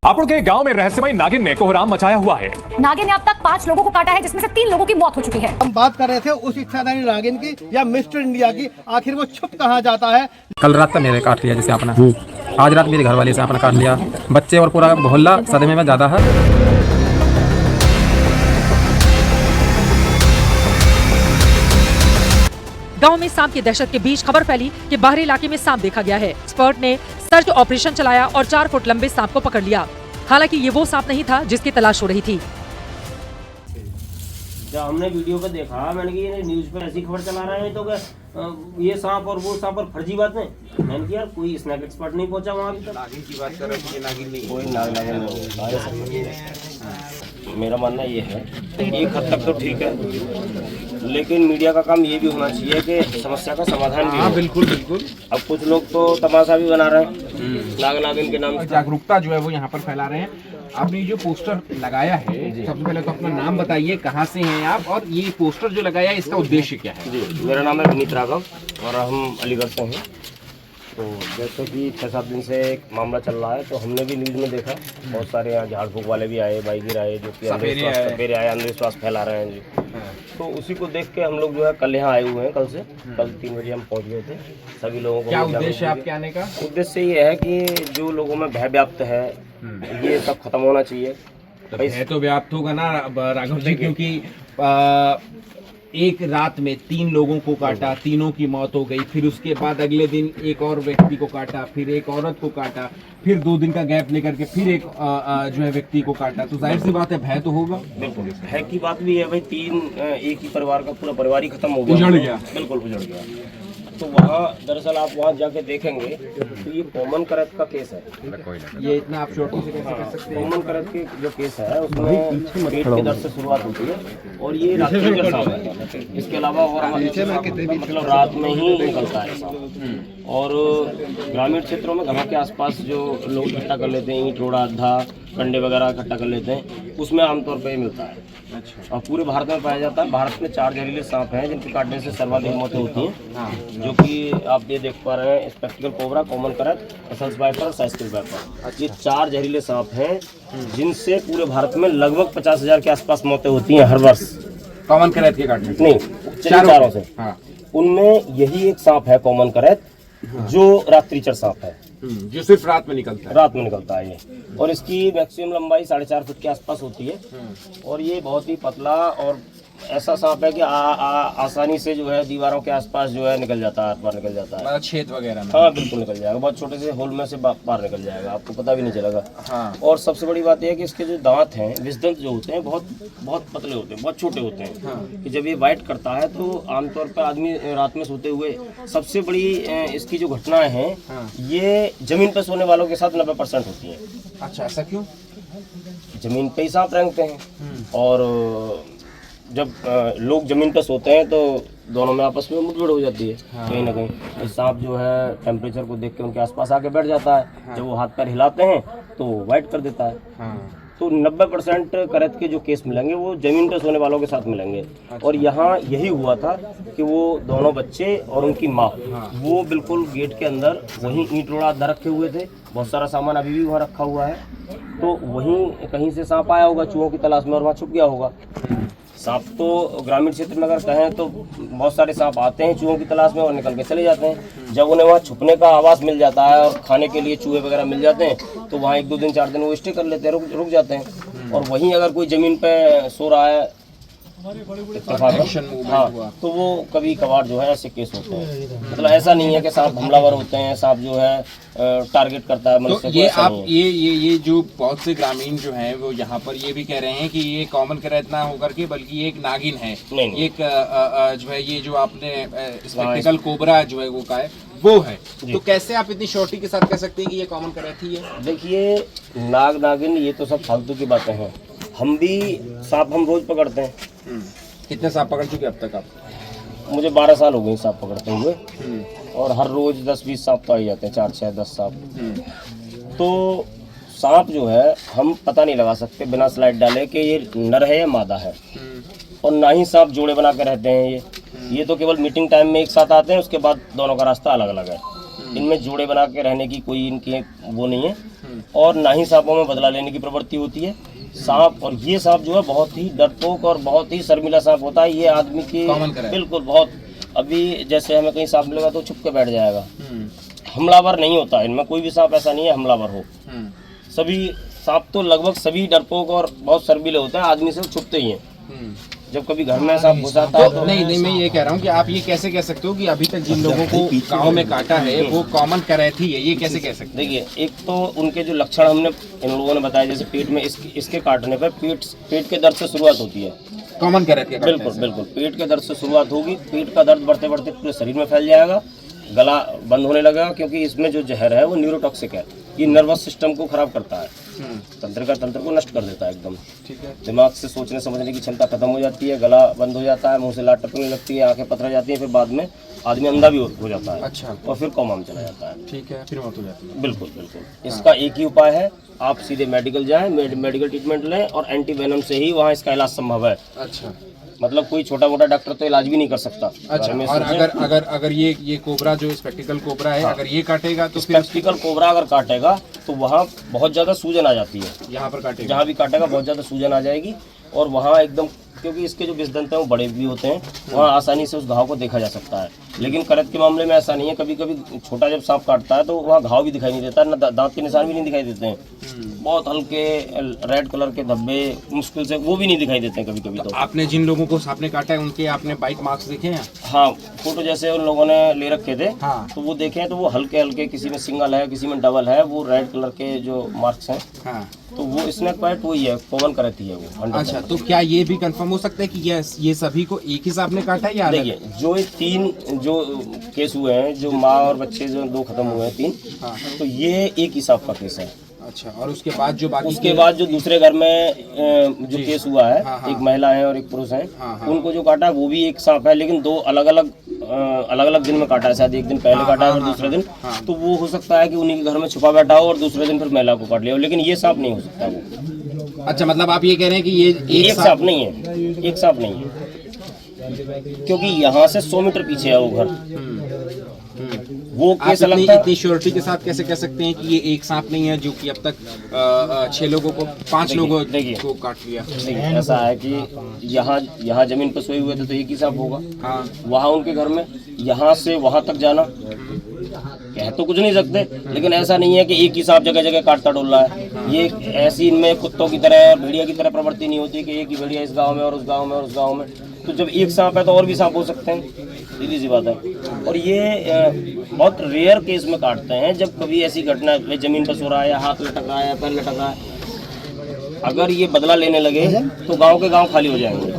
हापुड़ के गांव में रहस्यमय नागिन ने कोहराम मचाया हुआ है। नागिन ने अब तक 5 लोगों को काटा है, जिसमें से 3 लोगों की मौत हो चुकी है। हम बात कर रहे थे उस इच्छाधारी नागिन की या मिस्टर इंडिया की, आखिर वो छुप कहाँ जाता है। कल रात का मेरे काट लिया जैसे अपना, आज रात मेरे घर वाले से अपना काट लिया, बच्चे और पूरा मोहल्ला सदमे में ज़्यादा है। गांव में सांप की दहशत के बीच खबर फैली कि बाहरी इलाके में सांप देखा गया है। एक्सपर्ट ने सर्च ऑपरेशन चलाया और 4 फुट लंबे सांप को पकड़ लिया। हालांकि ये वो सांप नहीं था जिसकी तलाश हो रही थी। जब हमने वीडियो पे देखा, मैंने कि ये न्यूज़ पे ऐसी खबर चला रहे हैं तो क्या ये सांप और वो सांप और फर्जी बात है। मैंने कि यार कोई स्नैक एक्सपर्ट नहीं पहुंचा वहाँ अभी तक। नागिन की बात कर रहे हैं, नागिन नहीं, कोई नागिन नहीं। मेरा मानना ये है एक हद तक तो ठीक है, लेकिन मीडिया का काम ये भी होना चाहिए कि समस्या का समाधान भी हो। बिल्कुल बिल्कुल। अब कुछ लोग तो तमाशा भी बना रहे हैं नागिन के नाम से। जागरूकता जो है वो यहाँ पर फैला रहे हैं। आपने जो पोस्टर लगाया है, सबसे पहले तो अपना नाम बताइए, कहाँ से हैं आप, और ये पोस्टर जो लगाया है इसका उद्देश्य क्या है? जी, मेरा नाम है विनीत राघव और हम अलीगढ़ से हैं। तो जैसे कि 6-7 दिन से एक मामला चल रहा है, तो हमने भी न्यूज़ में देखा बहुत सारे यहाँ झाड़ फूक वाले भी आए, बाइकर आए, जो कि सपेरे आए, अंधविश्वास फैला रहे हैं जी। तो उसी को देख के हम लोग जो है कल यहाँ आए हुए हैं। कल 3 बजे हम पहुँच गए थे। सभी लोगों को क्या उद्देश्य है आपके आने का? उद्देश्य ये है कि जो लोगों में भय व्याप्त है ये सब खत्म होना चाहिए। भय तो व्याप्त होगा ना राघव जी, क्योंकि एक रात में 3 लोगों को काटा, तीनों की मौत हो गई, फिर उसके बाद अगले दिन एक और व्यक्ति को काटा, फिर एक औरत को काटा, फिर 2 दिन का गैप लेकर के फिर एक जो है व्यक्ति को काटा। तो जाहिर सी बात है भय तो होगा। बिल्कुल भय की बात भी है भाई। 3 एक ही परिवार का पूरा परिवार ही खत्म हो गया, उजड़ गया, बिल्कुल उजड़ गया। तो वहाँ दरअसल आप वहाँ जाके देखेंगे तो ये कॉमन करत का केस है। ये इतना आप शॉर्ट से कैसे कर सकते हैं? कॉमन करत के जो केस है उसमें पेट के दर्द से शुरुआत होती है और ये रात्रि का सांप है। इसके अलावा और मतलब रात में ही निकलता है सांप। और ग्रामीण क्षेत्रों में घरों के आसपास जो लोग इकट्ठा कर लेते हैं, ईंट रोड़ा अद्धा कंडे वगैरह इकट्ठा कर लेते हैं, उसमें आमतौर पर मिलता है। और पूरे भारत में पाया जाता है। भारत में 4 जहरीले सांप हैं जिनके काटने से सर्वाधिक मौतें होती हैं, जो कि आप ये देख पा रहे हैं, स्पेक्टिकल कोबरा, कॉमन करत, असल्स वाइपर और साइस्किल वाइपर। ये 4 जहरीले सांप हैं जिनसे पूरे भारत में लगभग 50,000 के आसपास मौतें होती हैं हर वर्ष। कॉमन करैत के काटने नहीं, चारों से। उनमें यही एक सांप है कॉमन करैत, जो रात्रिचर सांप है, जो सिर्फ रात में निकलता है। रात में निकलता है ये। और इसकी मैक्सिमम लंबाई 4.5 फुट के आसपास होती है। और ये बहुत ही पतला और ऐसा सांप है कि आसानी से जो है दीवारों के आसपास जो है निकल जाता है, बाहर निकल जाता है, छेद वगैरह में। हाँ बिल्कुल निकल जाएगा। बहुत छोटे से होल में से बाहर निकल जाएगा, आपको पता भी नहीं चलेगा। हाँ। और सबसे बड़ी बात यह है कि इसके जो दांत हैं, विषदंत जो होते हैं, बहुत बहुत पतले होते हैं, बहुत छोटे होते हैं। हाँ। कि जब ये बाइट करता है तो आमतौर पर आदमी रात में सोते हुए, सबसे बड़ी इसकी जो घटनाएं हैं ये जमीन पर सोने वालों के साथ 90% होती है। अच्छा, ऐसा क्यों? जमीन पे ही सांप रेंगते हैं और जब लोग जमीन पर सोते हैं तो दोनों में आपस में मुठभेड़ हो जाती है। हाँ। कहीं ना कहीं सांप जो है टेम्परेचर को देख के उनके आसपास आके बैठ जाता है। हाँ। जब वो हाथ पैर हिलाते हैं तो वाइट कर देता है। हाँ। तो 90% करत के जो केस मिलेंगे वो जमीन पर सोने वालों के साथ मिलेंगे। अच्छा। और यहाँ यही हुआ था कि वो दोनों बच्चे और उनकी माँ, वो बिल्कुल गेट के अंदर वहीं ईंट रोड़ा अद्धा रखे हुए थे। बहुत सारा सामान अभी भी वहाँ रखा हुआ है। तो वहीं कहीं से सांप आया होगा चूहों की तलाश में और वहाँ छुप गया होगा। सांप तो ग्रामीण क्षेत्र में अगर कहें तो बहुत सारे सांप आते हैं चूहों की तलाश में और निकल के चले जाते हैं। जब उन्हें वहाँ छुपने का आवास मिल जाता है और खाने के लिए चूहे वगैरह मिल जाते हैं तो वहाँ 1-2 दिन 4 दिन वो स्टे कर लेते हैं, रुक जाते हैं। और वहीं अगर कोई ज़मीन पे सो रहा है हाँ, तो वो कभी कभार जो है ऐसे केस होते हैं। मतलब ऐसा नहीं है कि सांप हमलावर होते हैं, सांप जो है टारगेट करता है मनुष्य को। ये आप ये जो बहुत से ग्रामीण जो हैं वो यहाँ पर ये भी कह रहे हैं कि ये कॉमन करैत ना होकर के बल्कि ये एक नागिन है। नहीं। एक जो है ये जो आपने स्पेक्टिकल कोबरा जो है वो का है वो है। तो कैसे आप इतनी शॉर्टी के साथ कह सकते हैं कि ये कॉमन करैत ही है? देखिए, नागिन ये तो सब फालतू की बातें हैं। हम भी सांप हम रोज पकड़ते हैं। कितने सांप पकड़ चुके अब तक आप? मुझे 12 साल हो गए सांप पकड़ते हुए और हर रोज 10-20 सांप तो आ ही जाते हैं, 4-6-10 सांप। तो सांप जो है हम पता नहीं लगा सकते बिना स्लाइड डाले कि ये नर है या मादा है। और ना ही सांप जोड़े बना के रहते हैं। ये तो केवल मीटिंग टाइम में एक साथ आते हैं, उसके बाद दोनों का रास्ता अलग अलग है। इनमें जोड़े बना के रहने की कोई इनकी वो नहीं है, और ना ही सांपों में बदला लेने की प्रवृत्ति होती है। सांप, और ये सांप जो है बहुत ही डरपोक और बहुत ही शर्मिला सांप होता है। ये आदमी की बिल्कुल बहुत, अभी जैसे हमें कहीं सांप मिलेगा तो छुप के बैठ जाएगा। हमलावर नहीं होता है इनमें, कोई भी सांप ऐसा नहीं है हमलावर हो। सभी सांप तो लगभग सभी डरपोक और बहुत शर्मिले होते हैं, आदमी से छुपते ही हैं। जब कभी घर में सांप घुस आता है तो नहीं, मैं ये कह रहा हूँ कि आप ये कैसे कह सकते हो कि अभी तक जिन लोगों को गांव में काटा है वो कॉमन करैथी है, ये कैसे कह सकते हैं? देखिए, एक तो उनके जो लक्षण हमने इन लोगों ने बताया, जैसे पेट में इसके काटने पर पेट के दर्द से शुरुआत होती है। कॉमन करैथी? बिल्कुल बिल्कुल, पेट के दर्द से शुरुआत होगी। पेट का दर्द बढ़ते बढ़ते पूरे शरीर में फैल जाएगा, गला बंद होने लगेगा, क्योंकि इसमें जो जहर है वो न्यूरोटॉक्सिक है। ये नर्वस सिस्टम को खराब करता है, तंत्र को नष्ट कर देता है एकदम। ठीक है। दिमाग से सोचने समझने की क्षमता खत्म हो जाती है, गला बंद हो जाता है, मुंह से लाट टपकने लगती है, आंखें पथरा जाती हैं, फिर बाद में आदमी अंधा भी हो जाता है। अच्छा। और फिर कोमा में चला जाता है। ठीक है, फिर मौत हो जाती है। बिल्कुल बिल्कुल। इसका एक ही उपाय है, आप सीधे मेडिकल जाएं, मेडिकल ट्रीटमेंट लें, और एंटीवेनम से ही वहाँ इसका इलाज संभव है। अच्छा। मतलब कोई छोटा मोटा डॉक्टर तो इलाज भी नहीं कर सकता। अच्छा। और अगर ये कोबरा जो स्पेक्टिकल कोबरा है, अगर ये काटेगा तो फिर स्पेक्टिकल कोबरा अगर काटेगा तो वहाँ बहुत ज़्यादा सूजन आ जाती है। यहाँ पर काटेगा, जहाँ भी काटेगा बहुत ज़्यादा सूजन आ जाएगी, और वहाँ एकदम, क्योंकि इसके जो विषदंत हैं वो बड़े भी होते हैं, वहाँ आसानी से उस घाव को देखा जा सकता है। लेकिन करत के मामले में ऐसा नहीं है। कभी कभी छोटा जब सांप काटता है तो वहाँ घाव भी दिखाई नहीं देता, ना दांत के निशान भी नहीं दिखाई देते हैं। बहुत हल्के रेड कलर के धब्बे, मुश्किल से वो भी नहीं दिखाई देते हैं कभी कभी। तो आपने जिन लोगों को सांप ने काटा है उनके आपने बाइट मार्क्स देखे हैं? हाँ, फोटो जैसे उन लोगों ने ले रखे थे, हाँ। तो वो देखे तो वो हल्के हल्के, किसी में सिंगल है, किसी में डबल है, वो रेड कलर के जो मार्क्स हैं। हाँ। तो वो स्नेक बाइट वही है, कॉमन करती है वो 100%। अच्छा, तो क्या ये भी कंफर्म हो सकता है कि ये सभी को एक ही सांप ने काटा है या अलग? देखिए, जो ये 3 जो केस हुए हैं, जो माँ और बच्चे जो 2 खत्म हुए हैं 3, हाँ। तो ये एक ही सांप का केस है। अच्छा। और उसके बाद जो बाकी उसके बाद जो दूसरे घर में जो केस हुआ है, हाँ, हाँ। एक महिला है और एक पुरुष है, हाँ, हाँ। उनको जो काटा है वो भी एक सांप है, लेकिन 2 अलग अलग दिन में काटा है। शायद एक दिन पहले काटा है और दूसरे दिन, तो वो हो सकता है कि उन्हीं के घर में छुपा बैठा हो और दूसरे दिन फिर महिला को काट लिया हो, लेकिन ये सांप नहीं हो सकता वो। अच्छा, मतलब आप ये कह रहे हैं कि ये एक सांप नहीं है, एक सांप नहीं है, क्योंकि यहाँ से 100 मीटर पीछे है वो घर। वो केस अलग था। इतनी श्योरिटी के साथ कैसे कह सकते हैं कि ये एक सांप नहीं है जो कि अब तक 6 लोगों को 5 लोगों को काट लिया? देखिए, ऐसा है कि यहाँ जमीन पर सोए हुए थे तो एक ही सांप होगा। हाँ। वहाँ उनके घर में, यहाँ से वहाँ तक जाना, कह तो कुछ नहीं सकते, लेकिन ऐसा नहीं है कि एक ही सांप जगह जगह काटता डोल रहा है। ये ऐसी इनमें कुत्तों की तरह, भेड़िया की तरह प्रवृत्ति नहीं होती कि एक ही भेड़िया इस गांव में और उस गांव में और उस गांव में। तो जब एक सांप है तो और भी सांप हो सकते हैं, सीधी सी बात है। और ये बहुत रेयर केस में काटते हैं, जब कभी ऐसी घटना, जमीन पर सो रहा है या हाथ लटक रहा है, पैर लटक रहा है, अगर ये बदला लेने लगे तो गांव के गांव खाली हो जाएंगे।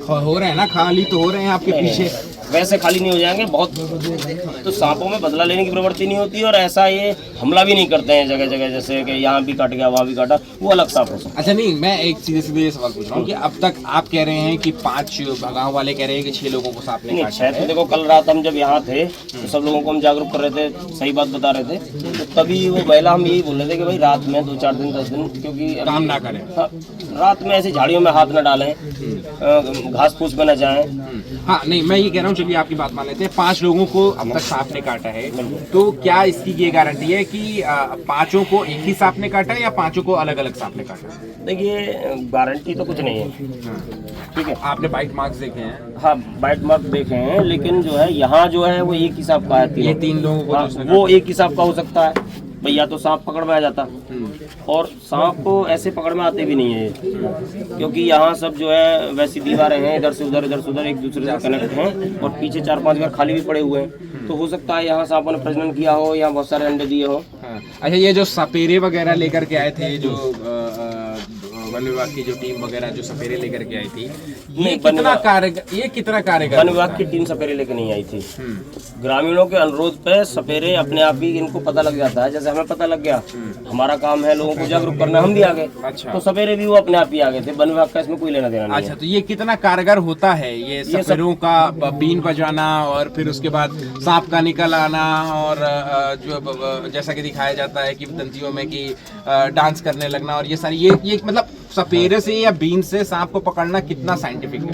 हो रहे हैं ना, खाली तो हो रहे हैं आपके पीछे। वैसे खाली नहीं हो जाएंगे बहुत। तो सांपों में बदला लेने की प्रवृत्ति नहीं होती, और ऐसा ये हमला भी नहीं करते हैं जगह जगह, जैसे कि यहाँ भी काट गया वहाँ भी काटा, वो अलग सांप हो सकता है। अच्छा, नहीं, मैं एक सीधे ये सवाल पूछ रहा हूँ कि अब तक आप कह रहे हैं कि 5 गाँव वाले कह रहे हैं कि 6 लोगों को सांप ने नहीं, काटा 6 तो देखो, कल रात हम जब यहाँ थे तो सब लोगों को हम जागरूक कर रहे थे, सही बात बता रहे थे, तो तभी वो महिला हम यही बोल रहे थे कि भाई रात में 2-4 दिन 10 दिन, क्योंकि काम ना करें। हाँ, रात में ऐसी झाड़ियों में हाथ न डालें, घास फूस में न जाएं। हाँ, नहीं, मैं ये कह रहा हूँ, चलिए आपकी बात मान लेते हैं, 5 लोगों को अब तक सांप ने काटा है, तो क्या इसकी ये गारंटी है कि 5 को एक ही सांप ने काटा है या 5 को अलग अलग सांप ने काटा? देखिए, गारंटी तो कुछ नहीं है, ठीक है। आपने बाइट मार्क्स देखे हैं? हाँ, बाइट मार्क देखे हैं, लेकिन जो है यहाँ जो है वो एक ही सांप का है। ये 3 लोगों को हाँ, वो एक ही सांप का हो सकता है भाई, या तो सांप पकड़ में आ जाता, और सांप को ऐसे पकड़ में आते भी नहीं है, क्योंकि यहाँ सब जो है वैसी दीवारें हैं, इधर से उधर एक दूसरे से कनेक्ट हैं, और पीछे 4-5 घर खाली भी पड़े हुए हैं, तो हो सकता है यहाँ सांपों ने प्रजनन किया हो, यहाँ बहुत सारे अंडे दिए हो। हाँ। अच्छा, ये जो सपेरे वगैरह लेकर के आए थे, जो वन विभाग की जो टीम वगैरह जो सपेरे लेकर के आई थी, ये कितना कारगर? वन विभाग की टीम सपेरे लेकर नहीं आई थी। ग्रामीणों के अनुरोध पे सपेरे अपने आप ही इनको पता लग जाता है, जैसे हमें पता लग गया, हमारा काम है लोगों को जागरूक करना, हम भी आ गए। अच्छा। तो सपेरे भी वो अपने आप ही आ गए थे, वन विभाग का इसमें कोई लेना देना नहीं। अच्छा, तो ये कितना कारगर होता है ये सपेरों का बीन बजाना, और फिर उसके बाद सांप का निकल आना, और जो जैसा कि दिखाया जाता है कि दंतियों में कि डांस करने लगना, और ये सारी ये मतलब सपेरे से या बीन से सांप को पकड़ना कितना साइंटिफिक है?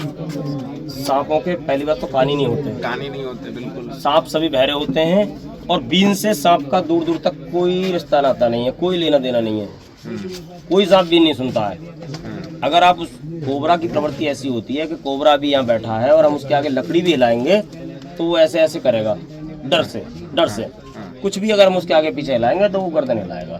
सांपों के पहली बात तो कान ही नहीं होते, कान ही नहीं होते बिल्कुल। सांप सभी बहरे होते हैं, और बीन से सांप का दूर दूर तक कोई रिश्ता नाता नहीं है, कोई लेना देना नहीं है। कोई सांप बीन नहीं सुनता है। अगर आप उस कोबरा की प्रवृत्ति ऐसी होती है कि कोबरा भी यहाँ बैठा है और हम उसके आगे लकड़ी भी हिलाएंगे तो वो ऐसे ऐसे करेगा, डर से कुछ भी अगर हम उसके आगे पीछे हिलाएंगे तो वो गर्दन हिलाएगा।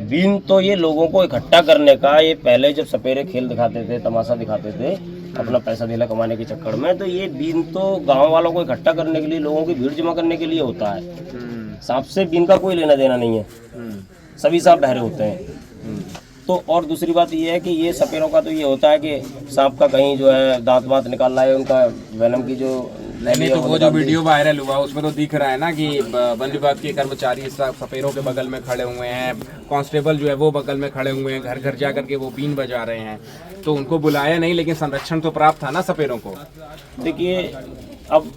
बीन तो ये लोगों को इकट्ठा करने का, ये पहले जब सपेरे खेल दिखाते थे, तमाशा दिखाते थे अपना पैसा धेला कमाने के चक्कर में, तो ये बीन तो गांव वालों को इकट्ठा करने के लिए, लोगों की भीड़ जमा करने के लिए होता है। सांप से बीन का कोई लेना देना नहीं है, सभी सांप बहरे होते हैं। तो और दूसरी बात ये है कि ये सपेरों का तो ये होता है कि सांप का कहीं जो है दांत वांत निकाल रहा है, उनका वेनम की जो नहीं तो वो जो वीडियो वायरल हुआ उसमें तो दिख रहा है ना कि वन विभाग के कर्मचारी सपेरों के बगल में खड़े हुए हैं, कांस्टेबल जो है वो बगल में खड़े हुए हैं, घर घर जा करके वो बीन बजा रहे हैं। तो उनको बुलाया नहीं, लेकिन संरक्षण तो प्राप्त था ना सपेरों को। देखिए अब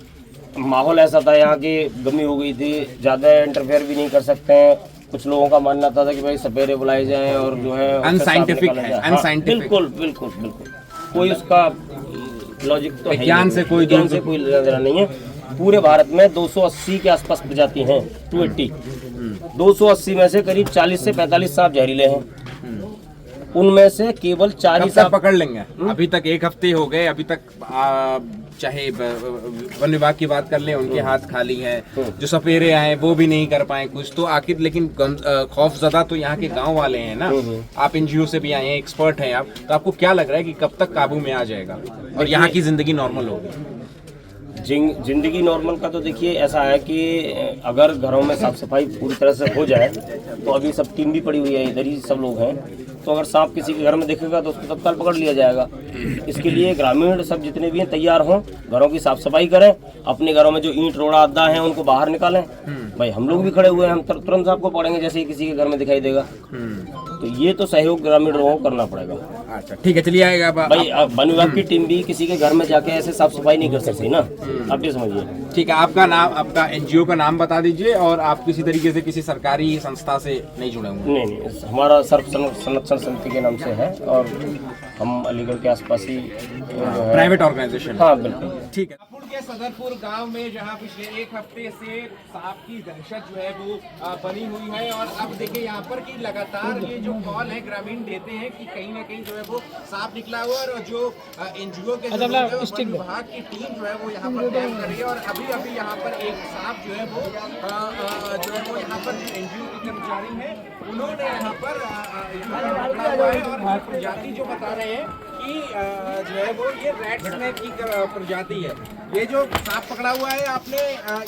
माहौल ऐसा था, यहाँ की गमी हो गई थी, ज़्यादा इंटरफेयर भी नहीं कर सकते हैं। कुछ लोगों का मानना था कि भाई सपेरे बुलाए जाएं और जो है अनसाइंटिफिक है, अनसाइंटिफिक। बिल्कुल बिल्कुल बिल्कुल, कोई उसका लॉजिक तो विज्ञान से कोई लेना देना नहीं है। पूरे भारत में 280 के आसपास प्रजाति हैं, 280। 280 में से करीब 40 से 45 सांप जहरीले हैं, उनमें से केवल 4 ही सांप पकड़ लेंगे। अभी तक 1 हफ्ते हो गए, अभी तक चाहे वन विभाग की बात कर लें, उनके हाथ खाली हैं। जो सपेरे आए वो भी नहीं कर पाए कुछ, तो आखिर लेकिन खौफजदा तो यहाँ के गांव वाले हैं ना। आप एनजीओ से भी आए हैं, एक्सपर्ट हैं आप, तो आपको क्या लग रहा है कि कब तक काबू में आ जाएगा और यहाँ की जिंदगी नॉर्मल होगी? जिंदगी नॉर्मल का तो देखिए ऐसा है कि अगर घरों में साफ सफाई पूरी तरह से हो जाए, तो अभी सब टीम भी पड़ी हुई है, इधर ही सब लोग हैं, तो अगर सांप किसी के घर में दिखेगा तो उसको तत्काल पकड़ लिया जाएगा। इसके लिए ग्रामीण सब जितने भी हैं तैयार हों, घरों की साफ सफाई करें, अपने घरों में जो ईंट रोड़ा अद्दा है उनको बाहर निकालें। भाई हम लोग भी खड़े हुए हैं, हम तुरंत सांप को पकड़ेंगे जैसे ही किसी के घर में दिखाई देगा। तो ये तो सहयोग ग्रामीण लोगों को करना पड़ेगा। अच्छा ठीक है, चलिए आएगा भाई। वन विभाग की टीम भी किसी के घर में जाके ऐसे साफ सफाई नहीं कर सकती ना, आप ये समझिए। ठीक है, आपका नाम, आपका एनजीओ का नाम बता दीजिए, और आप किसी तरीके से किसी सरकारी संस्था से नहीं जुड़े होंगे? नहीं, हमारा सर्व संरक्षण समिति के नाम से है, और हम अलीगढ़ के आसपास ही प्राइवेट ऑर्गेनाइजेशन। हाँ बिल्कुल, ठीक है। के सदरपुर गांव में जहां पिछले 1 हफ्ते से सांप की दहशत जो है वो बनी हुई है, और अब देखिए यहाँ पर कि लगातार ये जो कॉल है ग्रामीण देते हैं कि कहीं ना कहीं जो है वो सांप निकला हुआ है, और जो एनजीओ के विभाग की टीम जो है वो यहाँ पर कैंप कर रही है। और अभी यहाँ पर एक सांप जो है वो यहाँ पर एनजीओ के कर्मचारी हैं, उन्होंने यहाँ पर पकड़ा हुआ है, और प्रजाति जो बता रहे हैं कि जो है वो ये रेड स्नेक की प्रजाति है। ये जो सांप पकड़ा हुआ है आपने,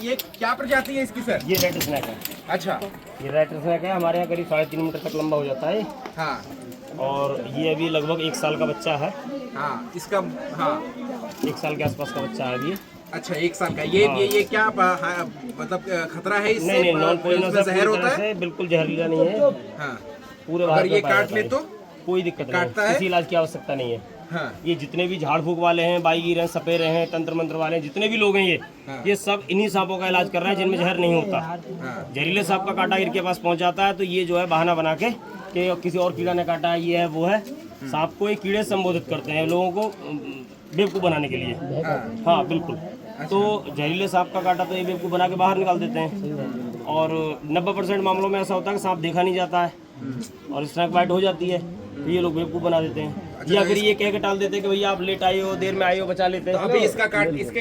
ये क्या प्रजाति है इसकी सर? ये रेड स्नेक है। अच्छा, ये रेड स्नेक है, हमारे यहाँ करीब 3.5 मीटर तक लंबा हो जाता है। हाँ, और ये अभी लगभग 1 साल का बच्चा है। हाँ, इसका हाँ 1 साल के आसपास का बच्चा है अभी। अच्छा, 1 साल का। ये क्या मतलब खतरा है इससे? नहीं, नॉन पॉइजनस जहर होता है, बिल्कुल जहरीला नहीं है। हाँ, पूरे अगर ये काट ले तो कोई दिक्कत नहीं है, किसी इलाज की आवश्यकता नहीं है। हाँ। ये जितने भी झाड़ फूक वाले हैं, बाईगीर हैं, सपेरे हैं, तंत्र मंत्र वाले हैं, जितने भी लोग हैं ये सब इन्हीं सांपों का इलाज कर रहे हैं जिनमें जहर नहीं होता। जहरीले सांप का कांटा गिर के पास पहुंच जाता है तो ये जो है बहाना बना के कि किसी और कीड़ा ने काटा है, ये है वो है। सांप को ये कीड़े संबोधित करते हैं लोगों को बेवकूफ़ बनाने के लिए। हाँ बिल्कुल। तो जहरीले सांप का काटा तो ये बेवकूफ़ बना के बाहर निकाल देते हैं, और 90% मामलों में ऐसा होता है कि सांप देखा नहीं जाता है और स्नेक बाइट हो जाती है, तो ये लोग बेवकूफ़ बना देते हैं। या फिर ये कह के टाल देते हैं कि भैया आप लेट आए हो, देर में आए हो, बचा लेते हैं। तो अभी इसके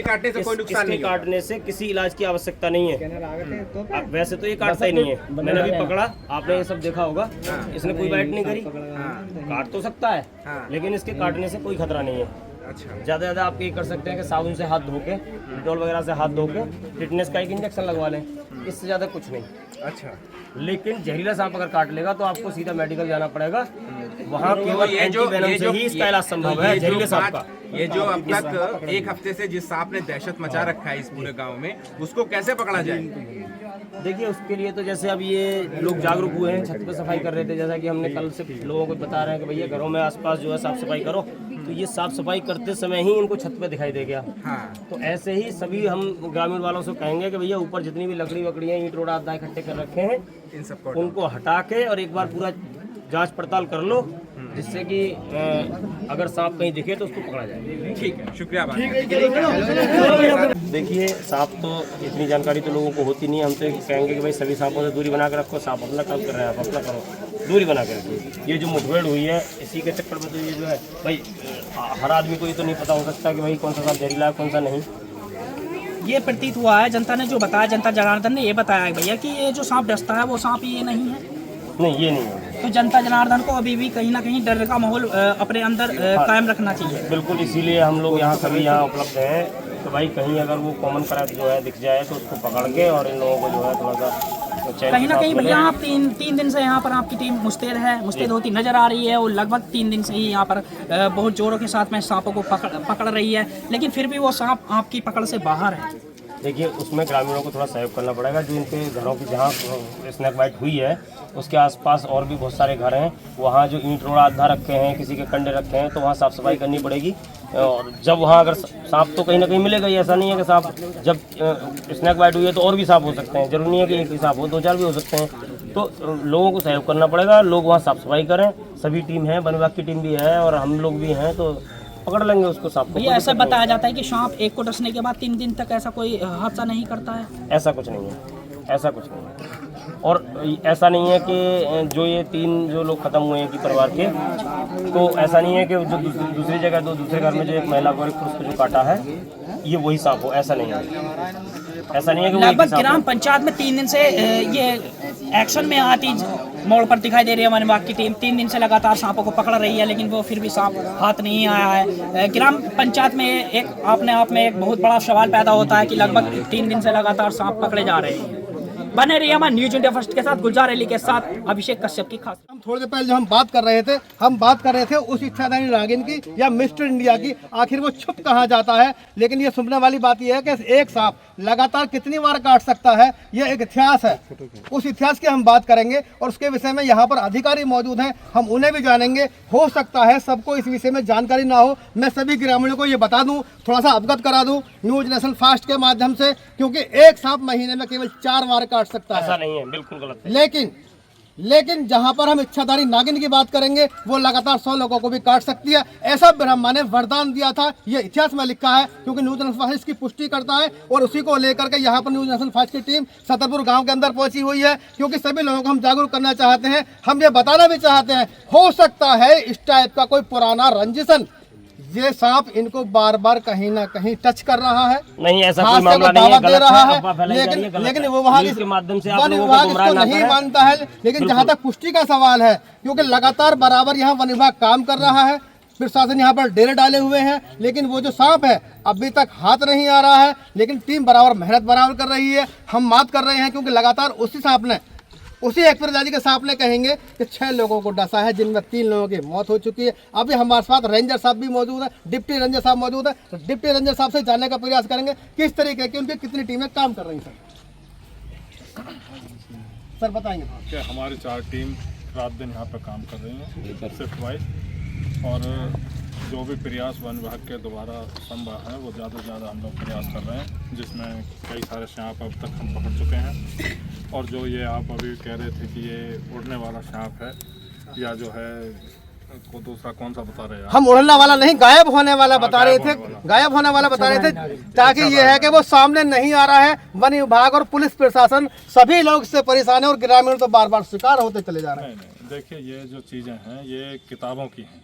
काटने से कोई नुकसान नहीं? इसके काटने से किसी इलाज की आवश्यकता नहीं है। वैसे तो ये काटता ही नहीं है, मैंने अभी पकड़ा, आपने ये सब देखा होगा, इसने कोई बाइट नहीं करी। काट तो सकता है, लेकिन इसके काटने से कोई खतरा नहीं है। अच्छा, ज़्यादा आप ये कर सकते हैं कि साबुन से हाथ धो के, डिटॉल वगैरह से हाथ धो के टिटनेस का एक इंजेक्शन लगवा लें, इससे ज़्यादा कुछ नहीं। अच्छा, लेकिन जहरीला सांप अगर काट लेगा तो आपको सीधा मेडिकल जाना पड़ेगा, वहाँ केवल एंटीवेनम से ही इसका इलाज संभव है जहरीले सांप का। ये जो अब तक 1 हफ्ते से जिस सांप ने दहशत मचा रखा है इस पूरे गांव में, उसको कैसे पकड़ा जाए? देखिए उसके लिए तो जैसे अब ये लोग जागरूक हुए हैं, छत पे सफाई कर रहे थे, जैसा कि हमने कल से लोगों को बता रहे हैं कि भैया घरों में आसपास जो है साफ सफाई करो, तो ये साफ सफाई करते समय ही इनको छत पे दिखाई दे गया। तो ऐसे ही सभी हम ग्रामीण वालों से कहेंगे कि भैया ऊपर जितनी भी लकड़ी वकड़ियाँ, ईंट रोड़ा अद्दा इकट्ठे कर रखे हैं, इन सबको उनको हटा के और एक बार पूरा जांच पड़ताल कर लो, जिससे कि अगर सांप कहीं दिखे तो उसको पकड़ा जाए। ठीक है, शुक्रिया बात। देखिए, सांप तो इतनी जानकारी तो लोगों को होती नहीं है। हम तो कहेंगे कि भाई सभी सांपों से दूरी बना के रखो। सांप अपना काम कर रहे हैं, आप अपना करो, दूरी बना के रखिए। ये जो मुठभेड़ हुई है इसी के चक्कर में तो ये जो है भाई हर आदमी को ये तो नहीं पता हो सकता कि भाई कौन सा सांप जहरीला है कौन सा नहीं। ये प्रतीत हुआ है, जनता ने जो बताया, जनता जनार्दन ने ये बताया है भैया कि ये जो सांप डसता है वो सांप ये नहीं है। नहीं, ये नहीं है। तो जनता जनार्दन को अभी भी कहीं ना कहीं डर का माहौल अपने अंदर कायम रखना चाहिए। बिल्कुल, इसीलिए हम लोग यहाँ सभी यहाँ उपलब्ध हैं तो भाई कहीं अगर वो कॉमन क्राइम जो है दिख जाए तो उसको पकड़ के और इन लोगों को जो है थोड़ा सा कहीं ना कहीं भैया आप तीन दिन से यहाँ पर आपकी टीम मुस्तैद होती नजर आ रही है और लगभग 3 दिन से ही यहाँ पर बहुत जोरों के साथ में सांपों को पकड़ रही है, लेकिन फिर भी वो सांप आपकी पकड़ से बाहर है। देखिए, उसमें ग्रामीणों को थोड़ा सहयोग करना पड़ेगा। जो इनके घरों की जहाँ स्नैक बाइट हुई है उसके आसपास और भी बहुत सारे घर हैं, वहाँ जो ईंट रोड़ा आधा रखे हैं, किसी के कंडे रखे हैं, तो वहाँ साफ़ सफाई करनी पड़ेगी। और जब वहाँ अगर सांप तो कहीं ना कहीं मिलेगा ही, ऐसा नहीं है कि सांप जब स्नैक बाइट हुई है तो और भी सांप हो सकते हैं, जरूरी नहीं है कि एक ही सांप हो, 2-4 भी हो सकते हैं। तो लोगों को सहयोग करना पड़ेगा, लोग वहाँ साफ़ सफाई करें। सभी टीम है, वन विभाग की टीम भी है और हम लोग भी हैं, तो पकड़ लेंगे उसको सांप को। भैया ऐसा बताया जाता है कि सांप एक को डसने के बाद 3 दिन तक ऐसा कोई हादसा नहीं करता है। ऐसा कुछ नहीं है, ऐसा कुछ नहीं है। और ऐसा नहीं है कि जो ये 3 जो लोग ख़त्म हुए हैं कि परिवार के, तो ऐसा नहीं है कि जो दूसरी जगह दूसरे घर में जो एक महिला को एक पुरुष को जो काटा है ये वही सांप हो, ऐसा नहीं है। ऐसा नहीं है कि लगभग ग्राम पंचायत में 3 दिन से ये एक्शन में आती मोड़ पर दिखाई दे रही है वन विभाग की टीम। 3 दिन से लगातार सांपों को पकड़ रही है, लेकिन वो फिर भी सांप हाथ नहीं आया है। ग्राम पंचायत में एक अपने आप में एक बहुत बड़ा सवाल पैदा होता है कि लगभग 3 दिन से लगातार सांप पकड़े जा रहे हैं। बने रहिए हमारे न्यूज इंडिया फर्स्ट के साथ, गुलजार अली के साथ अभिषेक कश्यप की खास। हम थोड़ी देर पहले जो हम बात कर रहे थे उस इच्छाधारी नागिन की या मिस्टर इंडिया की, आखिर वो छुप कहाँ जाता है। लेकिन ये सुनने वाली बात यह है कि एक सांप लगातार कितनी बार काट सकता है, ये एक इतिहास है। उस इतिहास की हम बात करेंगे और उसके विषय में यहाँ पर अधिकारी मौजूद हैं, हम उन्हें भी जानेंगे। हो सकता है सबको इस विषय में जानकारी ना हो, मैं सभी ग्रामीणों को ये बता दूं, थोड़ा सा अवगत करा दूं न्यूज नेशन फास्ट के माध्यम से, क्योंकि एक सांप महीने में केवल 4 बार काट सकता है। ऐसा नहीं है, बिल्कुल गलत है। लेकिन जहां पर हम इच्छाधारी नागिन की बात करेंगे वो लगातार 100 लोगों को भी काट सकती है। ऐसा ब्रह्मा ने वरदान दिया था, ये इतिहास में लिखा है, क्योंकि न्यूज नेशन फास्ट इसकी पुष्टि करता है। और उसी को लेकर के यहाँ पर न्यूज नेशन फास्ट की टीम सतरपुर गांव के अंदर पहुंची हुई है, क्योंकि सभी लोगों को हम जागरूक करना चाहते हैं। हम ये बताना भी चाहते हैं, हो सकता है इस टाइप का कोई पुराना रंजिशन ये सांप इनको बार बार कहीं ना कहीं टच कर रहा है। नहीं, ऐसा कोई मामला नहीं है, दे रहा है, लेकिन लेकिन वो वहाँ के माध्यम से वन विभाग इसको नहीं मानता है। लेकिन जहाँ तक पुष्टि का सवाल है, क्योंकि लगातार बराबर यहाँ वन विभाग काम कर रहा है, प्रशासन यहाँ पर डेरे डाले हुए हैं, लेकिन वो जो सांप है अभी तक हाथ नहीं आ रहा है। लेकिन टीम बराबर मेहनत बराबर कर रही है। हम बात कर रहे हैं क्योंकि लगातार उसी सांप ने, उसी एक्सप्रेस के सांप ने कहेंगे कि 6 लोगों को डसा है, जिनमें 3 लोगों की मौत हो चुकी है। अभी हमारे साथ रेंजर साहब भी मौजूद है, डिप्टी रेंजर साहब मौजूद है। तो डिप्टी रेंजर साहब से जानने का प्रयास करेंगे किस तरीके की उनकी कितनी टीमें काम कर रही हैं। सर बताएंगे कि हमारी 4 टीम रात दिन यहाँ पर काम कर रही हैं शिफ्ट वाइज, और जो भी प्रयास वन विभाग के द्वारा संभव है वो ज़्यादा से ज़्यादा हम लोग प्रयास कर रहे हैं, जिसमें कई सारे सांप अब तक हम पकड़ चुके हैं। और जो ये आप अभी कह रहे थे कि ये उड़ने वाला सांप है या जो है को दूसरा कौन सा बता रहे हैं हम उड़ने वाला नहीं, गायब होने वाला बता रहे थे, गायब होने वाला बता रहे थे, ताकि ये है कि वो सामने नहीं आ रहा है। वन विभाग और पुलिस प्रशासन सभी लोग इससे परेशान है और ग्रामीण तो बार बार शिकार होते चले जा रहे हैं। नहीं, देखिए ये जो चीज़ें हैं ये किताबों की हैं,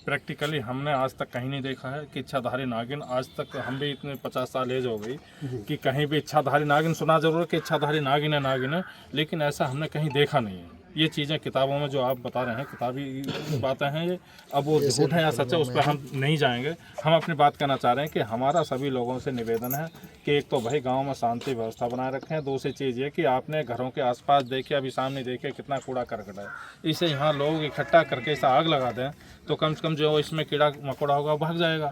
प्रैक्टिकली हमने आज तक कहीं नहीं देखा है कि इच्छाधारी नागिन। आज तक हम भी इतने 50 साल एज हो गई कि कहीं भी इच्छाधारी नागिन सुना जरूर है कि इच्छाधारी नागिन है, लेकिन ऐसा हमने कहीं देखा नहीं है। ये चीज़ें किताबों में जो आप बता रहे हैं किताबी बातें हैं ये, अब वो झूठ है या सच है उस पर हम नहीं जाएंगे। हम अपनी बात कहना चाह रहे हैं कि हमारा सभी लोगों से निवेदन है कि एक तो भाई गांव में शांति व्यवस्था बनाए रखें, दूसरी चीज़ ये कि आपने घरों के आसपास देखे, अभी सामने देखे कितना कूड़ा करकट है, इसे यहाँ लोग इकट्ठा करके इसे आग लगा दें तो कम से कम जो इसमें कीड़ा मकोड़ा होगा भाग जाएगा।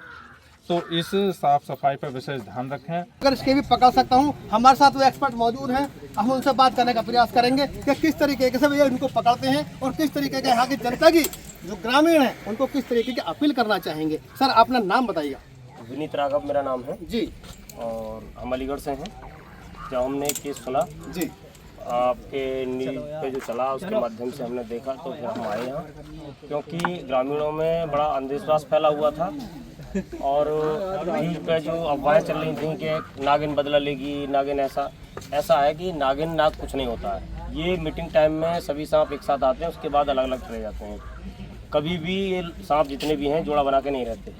तो इस साफ सफाई पर विशेष ध्यान रखें। अगर इसके भी पकड़ सकता हूँ, हमारे साथ वो एक्सपर्ट मौजूद हैं, हम उनसे बात करने का प्रयास करेंगे कि किस तरीके से भैया इनको पकड़ते हैं और किस तरीके के यहाँ की जनता की जो ग्रामीण है उनको किस तरीके की अपील करना चाहेंगे। सर अपना नाम बताइएगा। विनीत राघव मेरा नाम है जी, और हम अलीगढ़ से हैं। जब हमने केस सुना जी आपके न्यूज़ पे जो चला उसके माध्यम से हमने देखा तो फिर हम आए यहाँ, क्योंकि ग्रामीणों में बड़ा अंधविश्वास फैला हुआ था और न्यूज़ पे जो अफवाहें चल रही थी कि नागिन बदला लेगी, नागिन ऐसा है कि नागिन नाग कुछ नहीं होता है। ये मीटिंग टाइम में सभी सांप एक साथ आते हैं, उसके बाद अलग अलग चले जाते हैं। कभी भी ये सांप जितने भी हैं जोड़ा बना के नहीं रहते,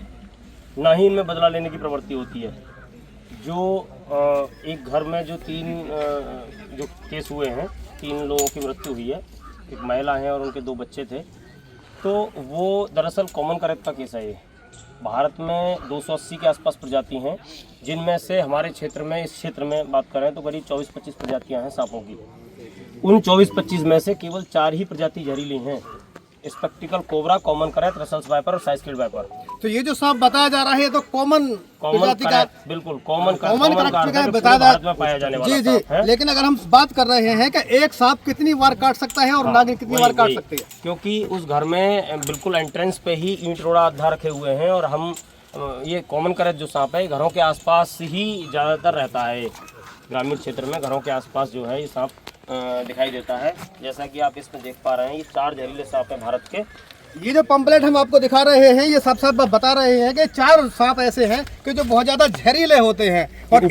ना ही इनमें बदला लेने की प्रवृत्ति होती है। जो एक घर में जो जो केस हुए हैं, 3 लोगों की मृत्यु हुई है, एक महिला है और उनके 2 बच्चे थे, तो वो दरअसल कॉमन करेक्ट का केस है। ये भारत में 280 के आसपास प्रजाति हैं, जिनमें से हमारे क्षेत्र में, इस क्षेत्र में बात करें तो करीब 24-25 प्रजातियां हैं सांपों की। उन 24-25 में से केवल 4 ही प्रजाति जहरीली हैं, spectacled cobra, common correct, Russell's wiper और साइस्किड वाइपर। तो ये जो सांप बताया जा रहा है ये तो कॉमन प्रजाति का, बिल्कुल कॉमन करेक्ट का बताया भारत में पाया जाने वाला जी। लेकिन अगर हम बात कर रहे हैं कि एक सांप कितनी बार काट सकता है और नागिन कितनी बार काट सकती है, क्योंकि उस घर में बिल्कुल एंट्रेंस पे ही ईंट रोड़ा आधा रखे हुए हैं और हम ये कॉमन करेक्ट जो सांप है घरों के आसपास ही ज़्यादातर रहता है। ग्रामीण क्षेत्र में घरों के आसपास जो है ये सांप दिखाई देता है। जैसा कि आप इसमें देख पा रहे हैं, ये 4 जहरीले सांप हैं भारत के। ये जो पंपलेट हम आपको दिखा रहे हैं ये सब बता रहे हैं कि 4 सांप ऐसे हैं कि जो बहुत ज्यादा जहरीले होते हैं और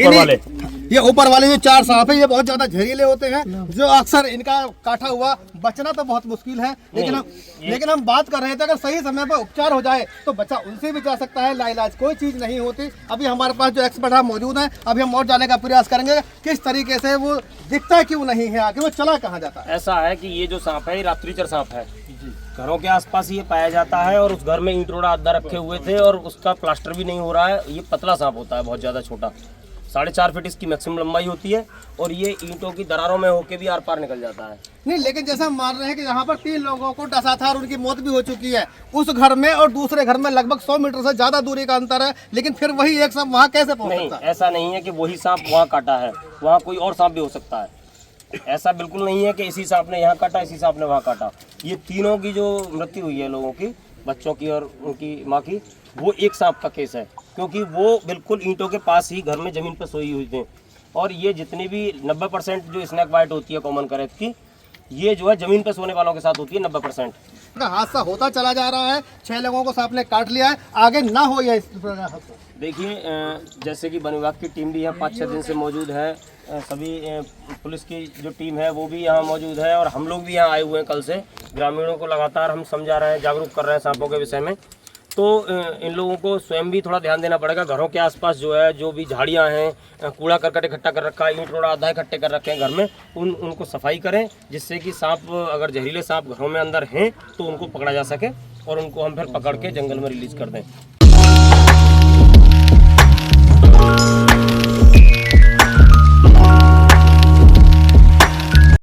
ये ऊपर वाले जो 4 सांप हैं ये बहुत ज्यादा जहरीले होते हैं, जो अक्सर इनका काटा हुआ बचना तो बहुत मुश्किल है। लेकिन हम बात कर रहे थे अगर सही समय पर उपचार हो जाए तो बच्चा उनसे भी जा सकता है, लाइलाज कोई चीज नहीं होती। अभी हमारे पास जो एक्सपर्ट है मौजूद है, अभी हम और जाने का प्रयास करेंगे किस तरीके से वो दिखता क्यों नहीं है, आखिर वो चला कहाँ जाता है। ऐसा है कि ये जो सांप है ये रात्रिचर सांप है, घरों के आसपास ये पाया जाता है और उस घर में ईंट रोड़ा आधा रखे हुए थे और उसका प्लास्टर भी नहीं हो रहा है। ये पतला सांप होता है, बहुत ज़्यादा छोटा, 4.5 फीट इसकी मैक्सिमम लंबाई होती है और ये ईंटों की दरारों में होके भी आर पार निकल जाता है। नहीं, लेकिन जैसा हम मान रहे हैं कि यहाँ पर 3 लोगों को डसा था और उनकी मौत भी हो चुकी है, उस घर में और दूसरे घर में लगभग 100 मीटर से ज्यादा दूरी का अंतर है, लेकिन फिर वही एक सांप वहाँ कैसे पहुँच सकता है? ऐसा नहीं है कि वही सांप वहाँ काटा है, वहाँ कोई और सांप भी हो सकता है। ऐसा बिल्कुल नहीं है कि इसी सांप ने यहाँ काटा, इसी सांप ने वहाँ काटा। ये तीनों की जो मृत्यु हुई है लोगों की, बच्चों की और उनकी माँ की, वो एक सांप का केस है, क्योंकि वो बिल्कुल ईंटों के पास ही घर में ज़मीन पर सोई हुई थी। और ये जितनी भी 90% जो स्नैक बाइट होती है कॉमन करेक्ट की, ये जो है ज़मीन पर सोने वालों के साथ होती है 90%। हादसा होता चला जा रहा है, 6 लोगों को सांप ने काट लिया है, आगे ना हो यह देखिए, जैसे कि वन विभाग की टीम भी यहाँ 5-6 दिन से मौजूद है, सभी पुलिस की जो टीम है वो भी यहाँ मौजूद है और हम लोग भी यहाँ आए हुए हैं कल से। ग्रामीणों को लगातार हम समझा रहे हैं, जागरूक कर रहे हैं सांपों के विषय में। तो इन लोगों को स्वयं भी थोड़ा ध्यान देना पड़ेगा। घरों के आसपास जो है, जो भी झाड़ियाँ हैं, कूड़ा करकट इकट्ठा कर रखा है, ईंट रोड़ा आधा इकट्ठे कर रखे हैं घर में, उनको सफाई करें, जिससे कि सांप, अगर जहरीले सांप घरों में अंदर हैं तो उनको पकड़ा जा सके और उनको हम फिर पकड़ के जंगल में रिलीज कर दें।